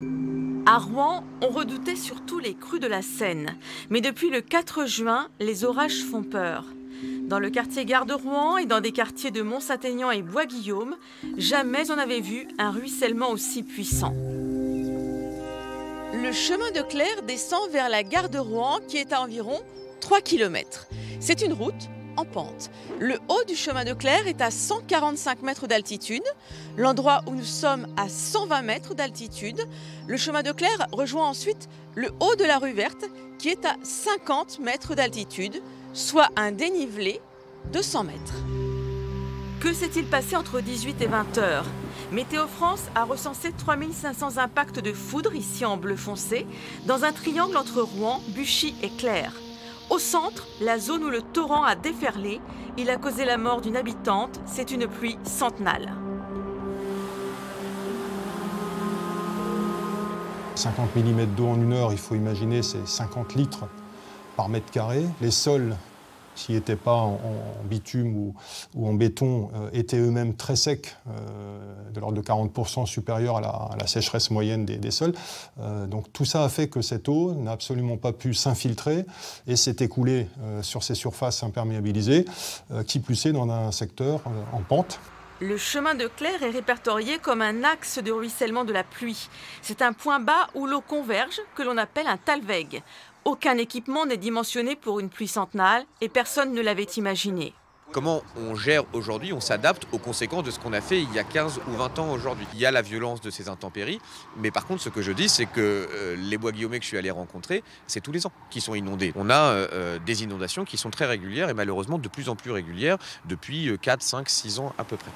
À Rouen, on redoutait surtout les crues de la Seine. Mais depuis le 4 juin, les orages font peur. Dans le quartier Gare de Rouen et dans des quartiers de Mont-Saint-Aignan et Bois-Guillaume, jamais on n'avait vu un ruissellement aussi puissant. Le chemin de Clère descend vers la gare de Rouen qui est à environ 3 km. C'est une route en pente. Le haut du chemin de Clère est à 145 mètres d'altitude. L'endroit où nous sommes à 120 mètres d'altitude. Le chemin de Clère rejoint ensuite le haut de la rue Verte qui est à 50 mètres d'altitude, soit un dénivelé de 100 mètres. Que s'est-il passé entre 18 et 20 heures? Météo France a recensé 3500 impacts de foudre ici en bleu foncé, dans un triangle entre Rouen, Buchy et Clère. Au centre, la zone où le torrent a déferlé, il a causé la mort d'une habitante, c'est une pluie centenale. 50 mm d'eau en une heure, il faut imaginer, c'est 50 litres par mètre carré. Les sols, s'ils n'étaient pas en bitume ou en béton, étaient eux-mêmes très secs, de l'ordre de 40% supérieur à la sécheresse moyenne des sols. Donc tout ça a fait que cette eau n'a absolument pas pu s'infiltrer et s'est écoulée sur ces surfaces imperméabilisées, qui plus est dans un secteur en pente. Le chemin de Clère est répertorié comme un axe de ruissellement de la pluie. C'est un point bas où l'eau converge, que l'on appelle un talweg. Aucun équipement n'est dimensionné pour une pluie centenale et personne ne l'avait imaginé. Comment on gère aujourd'hui, on s'adapte aux conséquences de ce qu'on a fait il y a 15 ou 20 ans aujourd'hui. Il y a la violence de ces intempéries, mais par contre ce que je dis c'est que les Bois-Guillaumais que je suis allé rencontrer, c'est tous les ans qui sont inondés. On a des inondations qui sont très régulières et malheureusement de plus en plus régulières depuis 4, 5, 6 ans à peu près.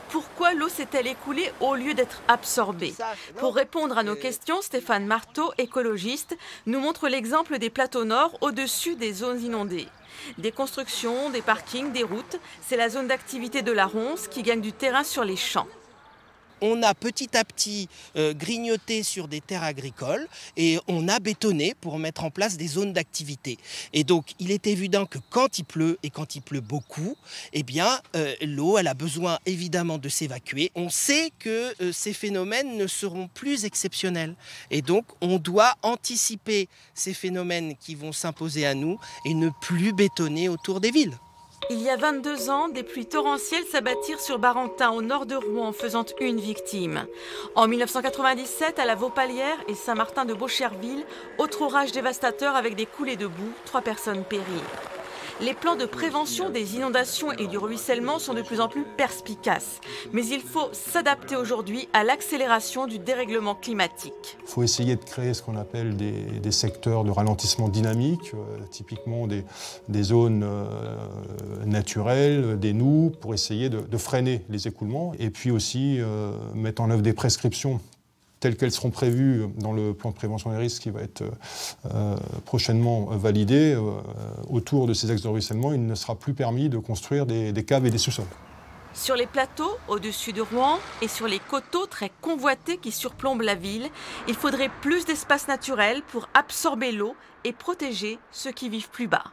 Pourquoi l'eau s'est-elle écoulée au lieu d'être absorbée? Pour répondre à nos questions, Stéphane Marteau, écologiste, nous montre l'exemple des plateaux nord au-dessus des zones inondées. Des constructions, des parkings, des routes, c'est la zone d'activité de la Ronce qui gagne du terrain sur les champs. On a petit à petit grignoté sur des terres agricoles et on a bétonné pour mettre en place des zones d'activité. Et donc il est évident que quand il pleut et quand il pleut beaucoup, eh bien l'eau elle a besoin évidemment de s'évacuer. On sait que ces phénomènes ne seront plus exceptionnels et donc on doit anticiper ces phénomènes qui vont s'imposer à nous et ne plus bétonner autour des villes. Il y a 22 ans, des pluies torrentielles s'abattirent sur Barentin, au nord de Rouen, faisant une victime. En 1997, à la Vaupalière et Saint-Martin-de-Beaucherville, autre orage dévastateur avec des coulées de boue, 3 personnes périrent. Les plans de prévention des inondations et du ruissellement sont de plus en plus perspicaces. Mais il faut s'adapter aujourd'hui à l'accélération du dérèglement climatique. Il faut essayer de créer ce qu'on appelle des secteurs de ralentissement dynamique, typiquement des zones naturelles, des noues, pour essayer de freiner les écoulements. Et puis aussi mettre en œuvre des prescriptions telles qu'elles seront prévues dans le plan de prévention des risques qui va être prochainement validé. Autour de ces axes de ruissellement, il ne sera plus permis de construire des caves et des sous-sols. Sur les plateaux, au-dessus de Rouen, et sur les coteaux très convoités qui surplombent la ville, il faudrait plus d'espace naturel pour absorber l'eau et protéger ceux qui vivent plus bas.